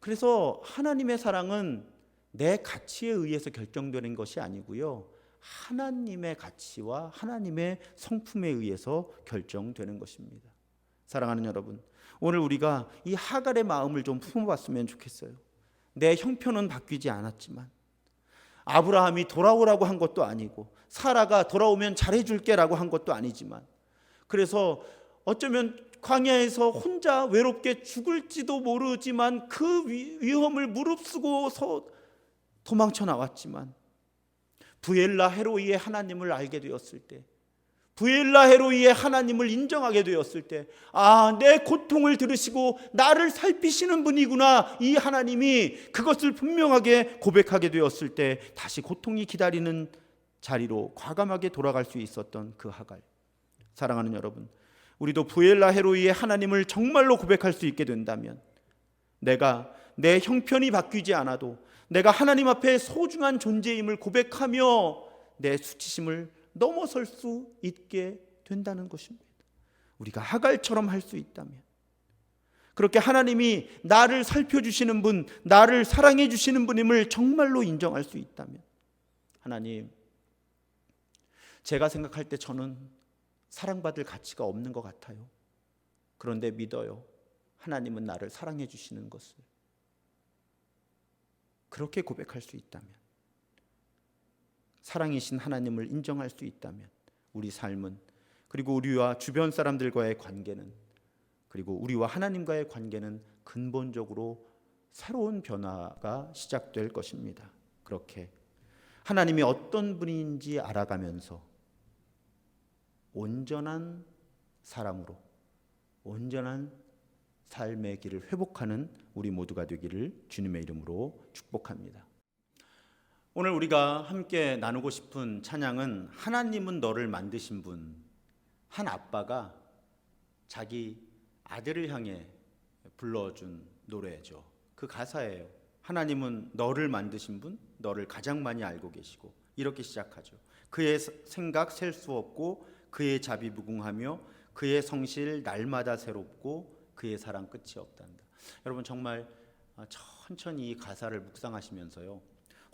그래서 하나님의 사랑은 내 가치에 의해서 결정되는 것이 아니고요, 하나님의 가치와 하나님의 성품에 의해서 결정되는 것입니다. 사랑하는 여러분, 오늘 우리가 이 하갈의 마음을 좀 품어봤으면 좋겠어요. 내 형편은 바뀌지 않았지만, 아브라함이 돌아오라고 한 것도 아니고, 사라가 돌아오면 잘해줄게라고 한 것도 아니지만, 그래서 어쩌면 광야에서 혼자 외롭게 죽을지도 모르지만 그 위험을 무릅쓰고서 도망쳐 나왔지만, 부엘라 헤로이의 하나님을 알게 되었을 때, 부엘라 헤로이의 하나님을 인정하게 되었을 때, 아, 내 고통을 들으시고 나를 살피시는 분이구나, 이 하나님이, 그것을 분명하게 고백하게 되었을 때 다시 고통이 기다리는 자리로 과감하게 돌아갈 수 있었던 그 하갈. 사랑하는 여러분, 우리도 부엘라 헤로이의 하나님을 정말로 고백할 수 있게 된다면, 내가 내 형편이 바뀌지 않아도 내가 하나님 앞에 소중한 존재임을 고백하며 내 수치심을 넘어설 수 있게 된다는 것입니다. 우리가 하갈처럼 할 수 있다면, 그렇게 하나님이 나를 살펴주시는 분, 나를 사랑해 주시는 분임을 정말로 인정할 수 있다면, 하나님, 제가 생각할 때 저는 사랑받을 가치가 없는 것 같아요. 그런데 믿어요. 하나님은 나를 사랑해 주시는 것을. 그렇게 고백할 수 있다면, 사랑이신 하나님을 인정할 수 있다면, 우리 삶은, 그리고 우리와 주변 사람들과의 관계는, 그리고 우리와 하나님과의 관계는 근본적으로 새로운 변화가 시작될 것입니다. 그렇게 하나님이 어떤 분인지 알아가면서 온전한 사랑으로 온전한 삶의 길을 회복하는 우리 모두가 되기를 주님의 이름으로 축복합니다. 오늘 우리가 함께 나누고 싶은 찬양은 하나님은 너를 만드신 분, 한 아빠가 자기 아들을 향해 불러준 노래죠. 그 가사예요. 하나님은 너를 만드신 분, 너를 가장 많이 알고 계시고, 이렇게 시작하죠. 그의 생각 셀 수 없고, 그의 자비 무궁하며, 그의 성실 날마다 새롭고, 그의 사랑 끝이 없단다. 여러분, 정말 천천히 이 가사를 묵상하시면서요,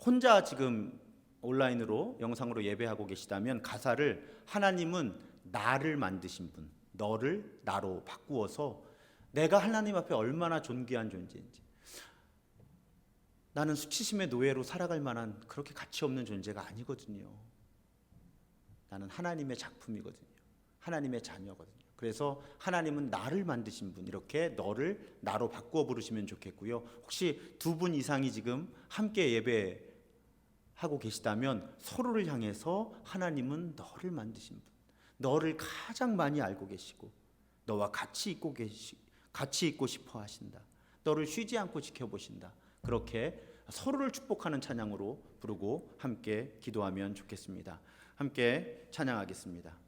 혼자 지금 온라인으로 영상으로 예배하고 계시다면 가사를 하나님은 나를 만드신 분, 너를 나로 바꾸어서 내가 하나님 앞에 얼마나 존귀한 존재인지, 나는 수치심의 노예로 살아갈 만한 그렇게 가치 없는 존재가 아니거든요. 나는 하나님의 작품이거든요. 하나님의 자녀거든요. 그래서 하나님은 나를 만드신 분, 이렇게 너를 나로 바꾸어 부르시면 좋겠고요. 혹시 두 분 이상이 지금 함께 예배하고 계시다면 서로를 향해서 하나님은 너를 만드신 분, 너를 가장 많이 알고 계시고, 너와 같이 있고 싶어 하신다. 너를 쉬지 않고 지켜보신다. 그렇게 서로를 축복하는 찬양으로 부르고 함께 기도하면 좋겠습니다. 함께 찬양하겠습니다.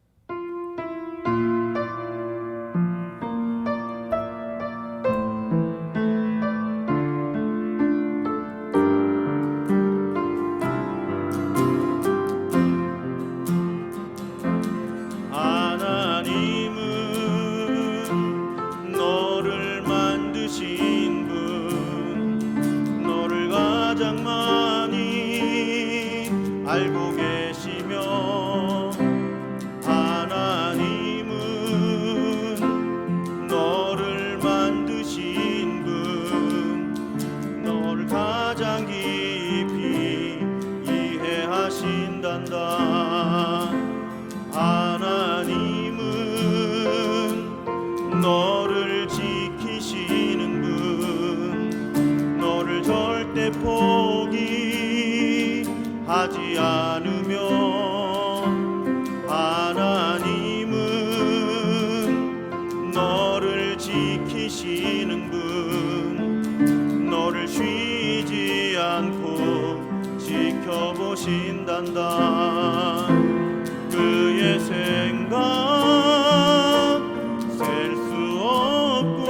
알고 계시며, 하나님은 너를 만드신 신단다. 하나님은 너를 지키시는 분, 너를 절대 포기하지 않으며, 하나님은 너를 지키시는 분, 너를 쉬지 않고 지켜보신단다. 그의 생각 셀 수 없고,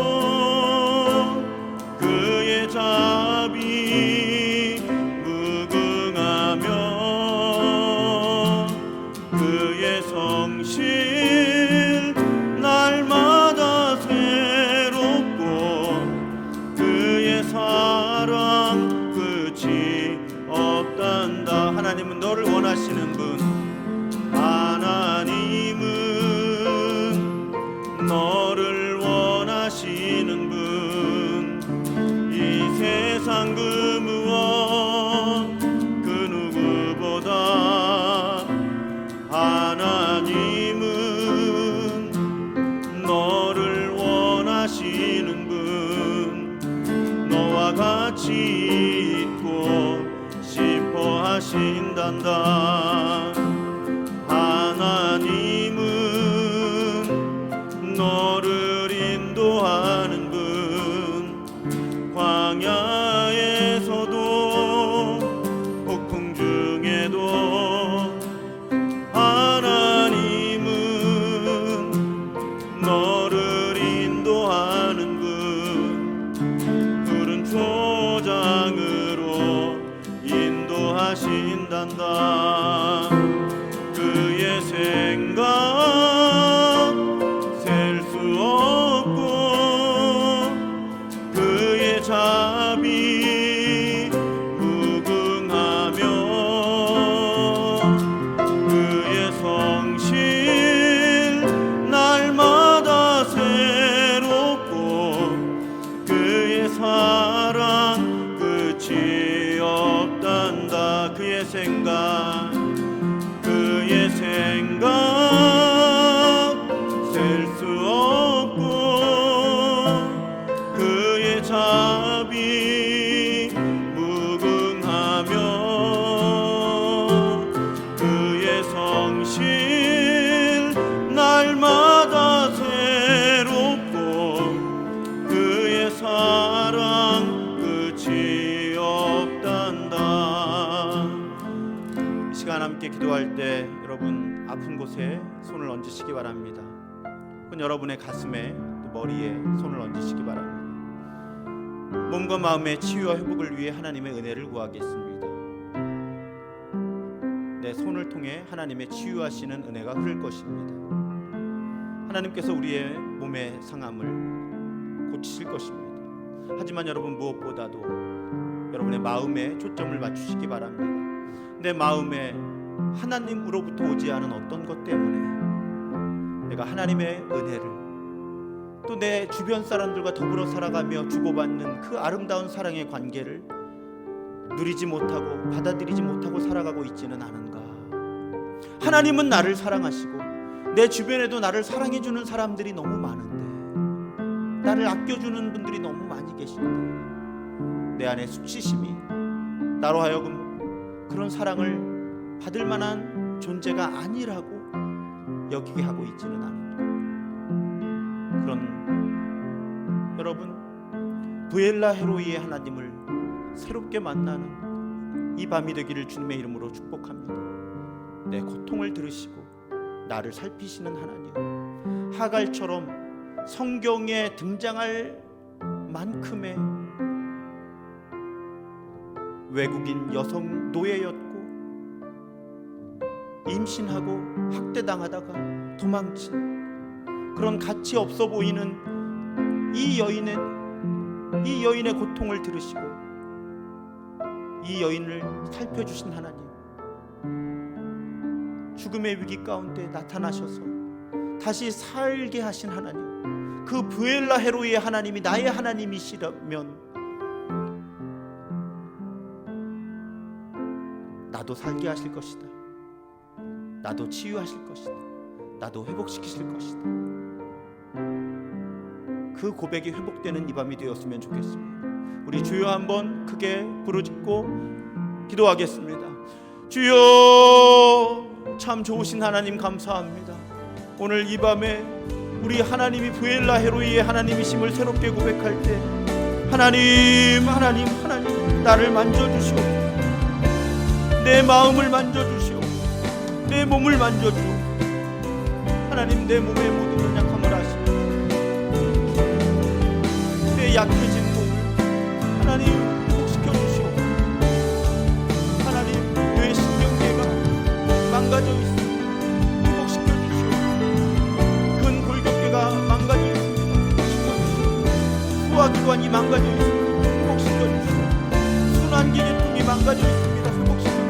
그의 자비 무궁하며, 그의 성실 날마다 새롭고, 그의 사랑 끝이 없단다. 하나님은 너를 원하시는 분, 하나님은 너를 원하시는 분, 이 세상 그 무엇 그 누구보다 하나님은 너를 원하시는 분, 너와 같이 있고 싶어 하신단다. 하나님은 너를 인도하는 분, 광야에서도 폭풍 중에도 하나님은 너를 인도하는 분, 푸른 초장으로 인도하신단다. 그의 생각 셀 수 없고, 그의 자비 무궁하며, 그의 성실 날마다 새롭고, 그의 사랑 끝이 없단다. 그의 생각 셀 수 없고, 그의 자비 무궁하며, 그의 성실 날마다 새롭고, 그의 사랑 끝이 없단다. 이 시간 함께 기도할 때 여러분 아픈 곳에 손을 얹으시기 바랍니다. 그건 여러분의 가슴에 또 머리에 손을 얹으시기 바랍니다. 몸과 마음의 치유와 회복을 위해 하나님의 은혜를 구하겠습니다. 내 손을 통해 하나님의 치유하시는 은혜가 흐를 것입니다. 하나님께서 우리의 몸의 상함을 고치실 것입니다. 하지만 여러분 무엇보다도 여러분의 마음에 초점을 맞추시기 바랍니다. 내 마음에 하나님으로부터 오지 않은 어떤 것 때문에 내가 하나님의 은혜를, 또 내 주변 사람들과 더불어 살아가며 주고받는 그 아름다운 사랑의 관계를 누리지 못하고 받아들이지 못하고 살아가고 있지는 않은가. 하나님은 나를 사랑하시고 내 주변에도 나를 사랑해주는 사람들이 너무 많은데, 나를 아껴주는 분들이 너무 많이 계신데, 내 안에 수치심이 나로 하여금 그런 사랑을 받을 만한 존재가 아니라고 여기게 하고 있지는 않은가. 그런 여러분, 부엘라 헤로이의 하나님을 새롭게 만나는 이 밤이 되기를 주님의 이름으로 축복합니다. 내 고통을 들으시고 나를 살피시는 하나님, 하갈처럼 성경에 등장할 만큼의 외국인 여성 노예였고, 임신하고 학대당하다가 도망친 그런 가치 없어 보이는 이 여인의 고통을 들으시고 이 여인을 살펴주신 하나님, 죽음의 위기 가운데 나타나셔서 다시 살게 하신 하나님, 그 부엘라 헤로이의 하나님이 나의 하나님이시라면 나도 살게 하실 것이다. 나도 치유하실 것이다. 나도 회복시키실 것이다. 그 고백이 회복되는 이 밤이 되었으면 좋겠습니다. 우리 주여 한번 크게 부르짖고 기도하겠습니다. 주여, 참 좋으신 하나님 감사합니다. 오늘 이 밤에 우리 하나님이 부엘라 헤로이의 하나님이심을 새롭게 고백할 때 하나님 나를 만져주시오. 내 마음을 만져주시오. 내 몸을 만져주오. 하나님, 내 몸의 모든 연약함을 아시오. 내 약해진 몸을 하나님 회복시켜주시오. 하나님, 뇌 신경계가 망가져 있습니다. 회복시켜주시오. 근 골격계가 망가져 있습니다. 회복시켜주시오. 소화기관이 망가져 있습니다. 회복시켜주시오. 순환기 계통이 망가져 있습니다. 회복시켜주시오.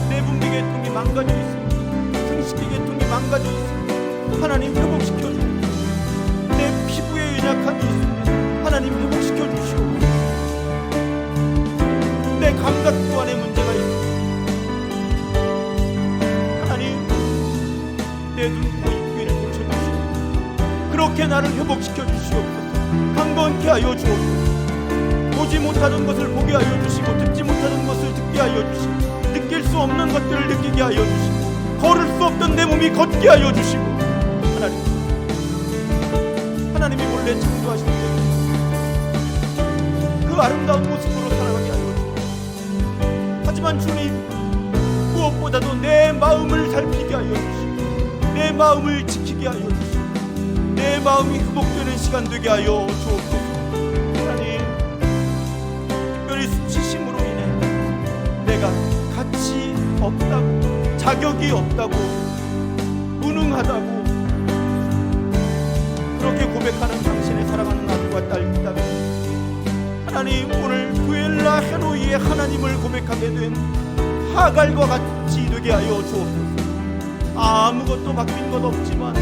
내분비 계통이 망가져 있습니다. 승식기 계통이 망가져 있습니다. 하나님, 회복시켜주시오. 내 피부에 연약함이 있습니다. 하나님, 회복시켜주시오. 내 감각 또한에 문제가 있습니다. 하나님, 내 눈, 코, 입, 귀를 고쳐주시오. 그렇게 나를 회복시켜주시옵소서. 강건케 하여 주옵소서. 보지 못하는 것을 보게 하여 주시고, 듣지 못하는 것을 듣게 하여 주시고, 느낄 수 없는 것들을 느끼게 하여 주시고, 걸을 수 없던 내 몸이 걷게 하여 주시고, 하나님이 원래 창조하신 그 아름다운 모습으로 살아가게 하여 주시고, 하지만 주님, 무엇보다도 내 마음을 살피게 하여 주시고, 내 마음을 지키게 하여 주시고, 내 마음이 회복되는 시간 되게 하여 주옵소서. 하나님, 특별히 수치심으로 인해 내가 가치 없다고, 자격이 없다고, 무능하다고 그렇게 고백하는 당신의 사랑하는 아들과 딸이 있다면, 하나님, 오늘 부엘라 헤로이의 하나님을 고백하게 된 하갈과 같이 되게 하여 주옵소서. 아무것도 바뀐 것 없지만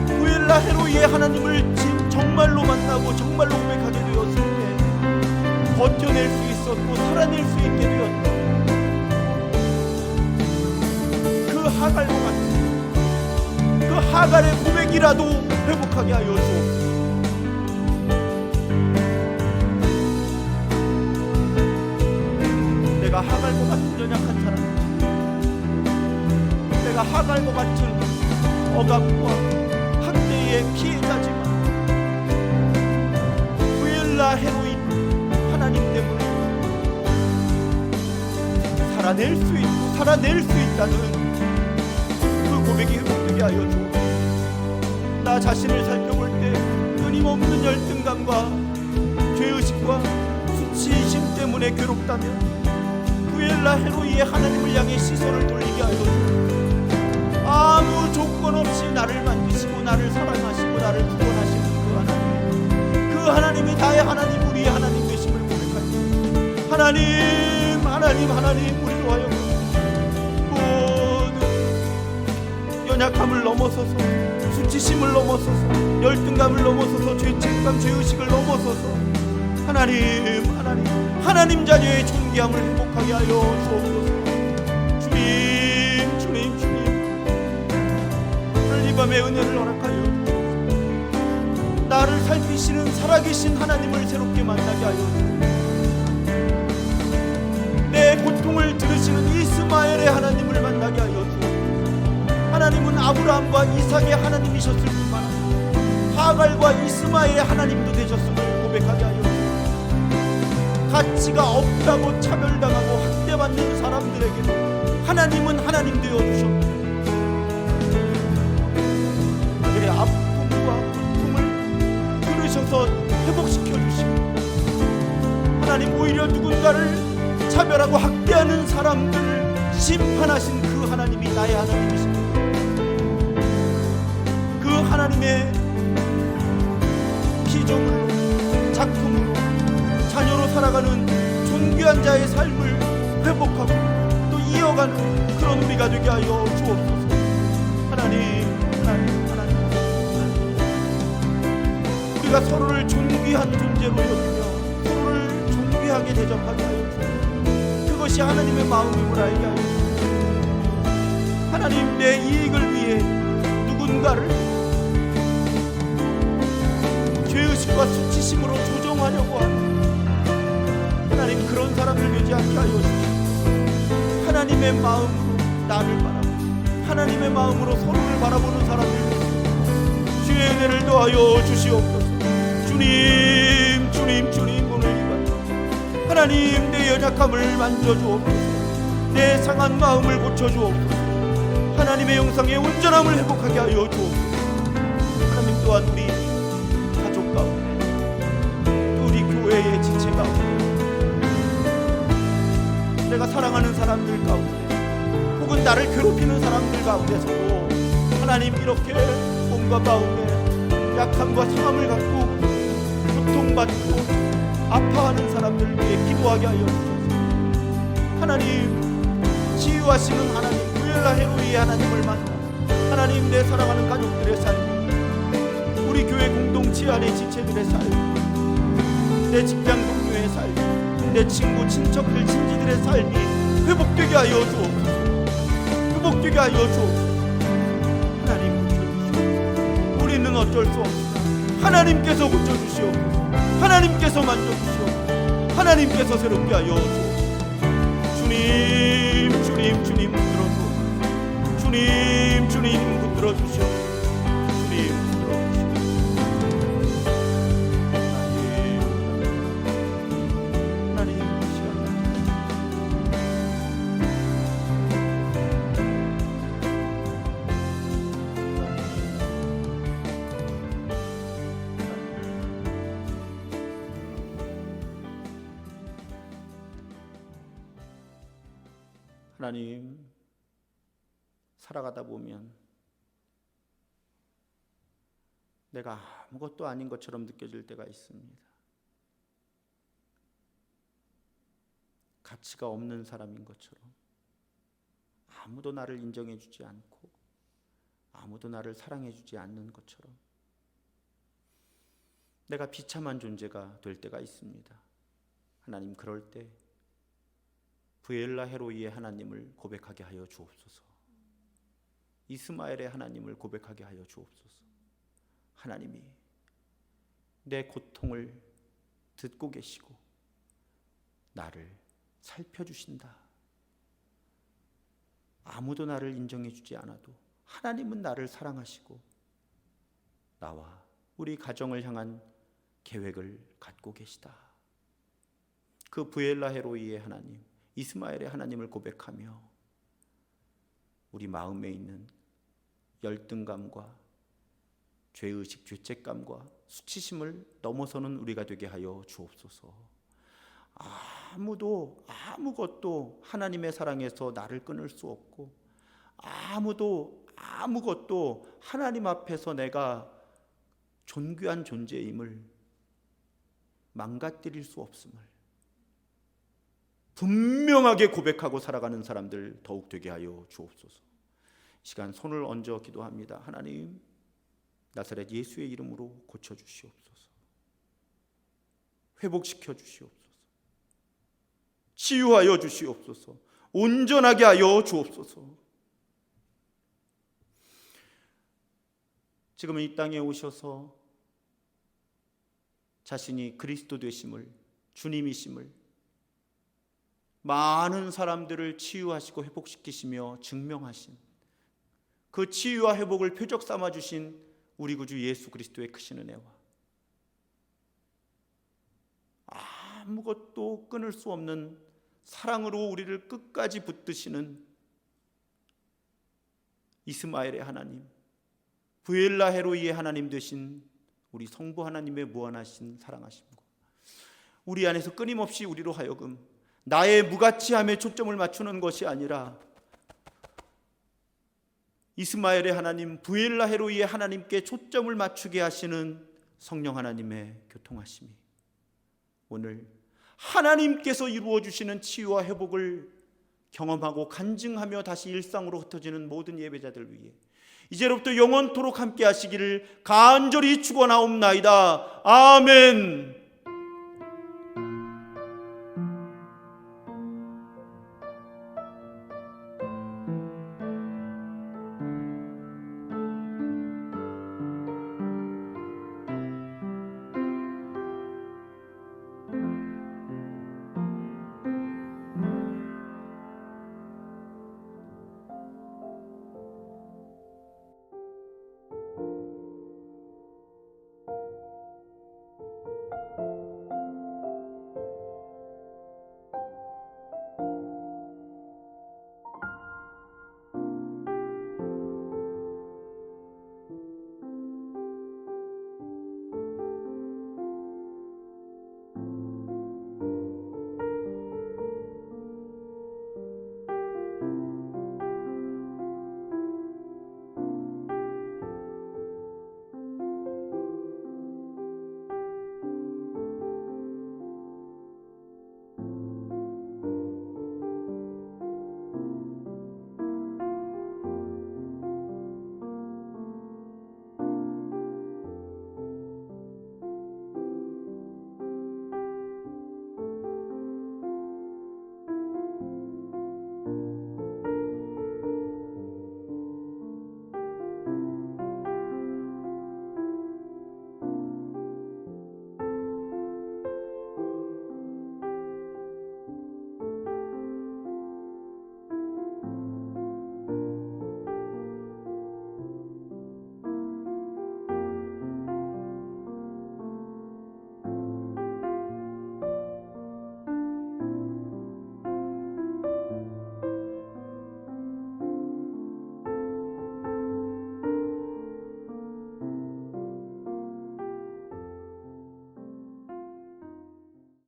부엘라 헤로이의 하나님을 정말로 만나고 정말로 고백하게 되었을 때 버텨낼 수 있었고 살아낼 수 있게 되었다. 그 하갈과 같은 그 하갈의 고백이라도 회복하게 하여 주옵소서. 내가 하갈과 같은 연약한 사람, 내가 하갈과 같은 억압과 학대의 피해자지만 부엘라 헤로이 하나님 때문에 살아낼 수 있다는 그 고백이 회복되게 하여 주옵소서. 나 자신을 살펴볼 때 끊임없는 열등감과 죄의식과 수치심 때문에 괴롭다면 부엘라 헤로이의 하나님을 향해 시선을 돌리게 하여 주옵소서. 아무 조건 없이 나를 만지시고 나를 사랑하시고 나를 구원하시는 그 하나님이 나의 하나님, 우리의 하나님 되심을 고백합니다. 하나님, 우리로 하여금 모든 연약함을 넘어서서, 수치심을 넘어서서, 열등감을 넘어서서, 죄책감, 죄의식을 넘어서서 하나님 자녀의 존귀함을 회복하게 하여 주옵소서. 주님, 오늘 이 밤에 은혜를 허락하여 주옵소서. 나를 살피시는 살아계신 하나님을 새롭게 만나게 하여 주옵소서. 내 고통을 들으시는 이스마엘의 하나님을 만나게 하여 주옵소서. 하나님은 아브라함과 이삭의 하나님이셨을 뿐만 아니라 하갈과 이스마엘의 하나님도 되셨음을 고백하게 하여 주옵소서. 가치가 없다고 차별당하고 학대받는 사람들에게 하나님은 하나님 되어주셨고, 그들의 아픔과 고통을 들으셔서 회복시켜주시고, 하나님 오히려 누군가를 차별하고 학대하는 사람들을 심판하신 그 하나님이 나의 하나님이십니다. 그 하나님의 피조물로, 작품으로, 자녀로 살아가는 존귀한 자의 삶을 회복하고 또 이어가는 그런 우리가 되게 하여 주옵소서. 하나님, 우리가 서로를 존귀한 존재로 여기며 서로를 존귀하게 대접하게 하여 주옵소서. 그것이 하나님의 마음임을 알게 하여 주옵소서. 하나님, 내 이익을 위해 누군가를 죄의식과 수치심으로 조종하려고 하는 하나님, 그런 사람들 되지 않게 하여 주시옵소서. 하나님의 마음으로 나를 바라보고 하나님의 마음으로 서로를 바라보는 사람들 되시옵소서. 주의 은혜를 더하여 주시옵소서. 주님, 주님, 주님, 오늘 이 밤 하나님, 내 연약함을 만져주옵소서. 내 상한 마음을 고쳐주옵소서. 하나님의 영상의 온전함을 회복하게 하여 주옵소서. 하나님, 또한 우리 가족 가운데, 우리 교회의 지체 가운데, 내가 사랑하는 사람들 가운데, 혹은 나를 괴롭히는 사람들 가운데서도 하나님, 이렇게 몸과 마음에 약함과 상함을 갖고 고통받고 아파하는 사람들 위해 기도하게 하여 주옵소서. 하나님, 치유하시는 하나님, 부엘라 헤로이의 하나님을 만나 하나님, 내 사랑하는 가족들의 삶, 우리 교회 공동체 안의 지체들의 삶, 내 직장 동료의 삶, 내 친구, 친척들, 친지들의 삶이 회복되게 하여 주옵소서. 회복되게 하여 주옵소서. 하나님, 고쳐주시옵소서. 우리는 어쩔 수 없으나 하나님께서 고쳐주시옵소서. 하나님께서 만져주시옵소서. 하나님께서 새롭게 하여 주옵소서. 주님, 주님, 주님 붙들어주옵소서. 주님, 주님 붙들어주시옵소서. 주님 붙들어주시옵소서. 하나님, 이 시간 하나님, 살아가다 보면 내가 아무것도 아닌 것처럼 느껴질 때가 있습니다. 가치가 없는 사람인 것처럼, 아무도 나를 인정해 주지 않고 아무도 나를 사랑해 주지 않는 것처럼 내가 비참한 존재가 될 때가 있습니다. 하나님, 그럴 때 부엘라 헤로이의 하나님을 고백하게 하여 주옵소서. 이스마엘의 하나님을 고백하게 하여 주옵소서. 하나님이 내 고통을 듣고 계시고 나를 살펴주신다. 아무도 나를 인정해 주지 않아도 하나님은 나를 사랑하시고 나와 우리 가정을 향한 계획을 갖고 계시다. 그 부엘라 헤로이의 하나님, 이스마엘의 하나님을 고백하며 우리 마음에 있는 열등감과 죄의식, 죄책감과 수치심을 넘어서는 우리가 되게 하여 주옵소서. 아무것도 하나님의 사랑에서 나를 끊을 수 없고, 아무것도 하나님 앞에서 내가 존귀한 존재임을 망가뜨릴 수 없음을 분명하게 고백하고 살아가는 사람들 더욱 되게 하여 주옵소서. 이 시간 손을 얹어 기도합니다. 하나님, 나사렛 예수의 이름으로 고쳐주시옵소서. 회복시켜 주시옵소서. 치유하여 주시옵소서. 온전하게 하여 주옵소서. 지금은 이 땅에 오셔서 자신이 그리스도 되심을, 주님이심을 많은 사람들을 치유하시고 회복시키시며 증명하신 그 치유와 회복을 표적 삼아 주신 우리 구주 예수 그리스도의 크신 은혜와 아무것도 끊을 수 없는 사랑으로 우리를 끝까지 붙드시는 이스마엘의 하나님, 부엘라 헤로이의 하나님 되신 우리 성부 하나님의 무한하신 사랑하심과 우리 안에서 끊임없이 우리로 하여금 나의 무가치함에 초점을 맞추는 것이 아니라 이스마엘의 하나님, 부엘라 헤로이의 하나님께 초점을 맞추게 하시는 성령 하나님의 교통하심이 오늘 하나님께서 이루어 주시는 치유와 회복을 경험하고 간증하며 다시 일상으로 흩어지는 모든 예배자들 위해 이제로부터 영원토록 함께 하시기를 간절히 축원하옵나이다. 아멘.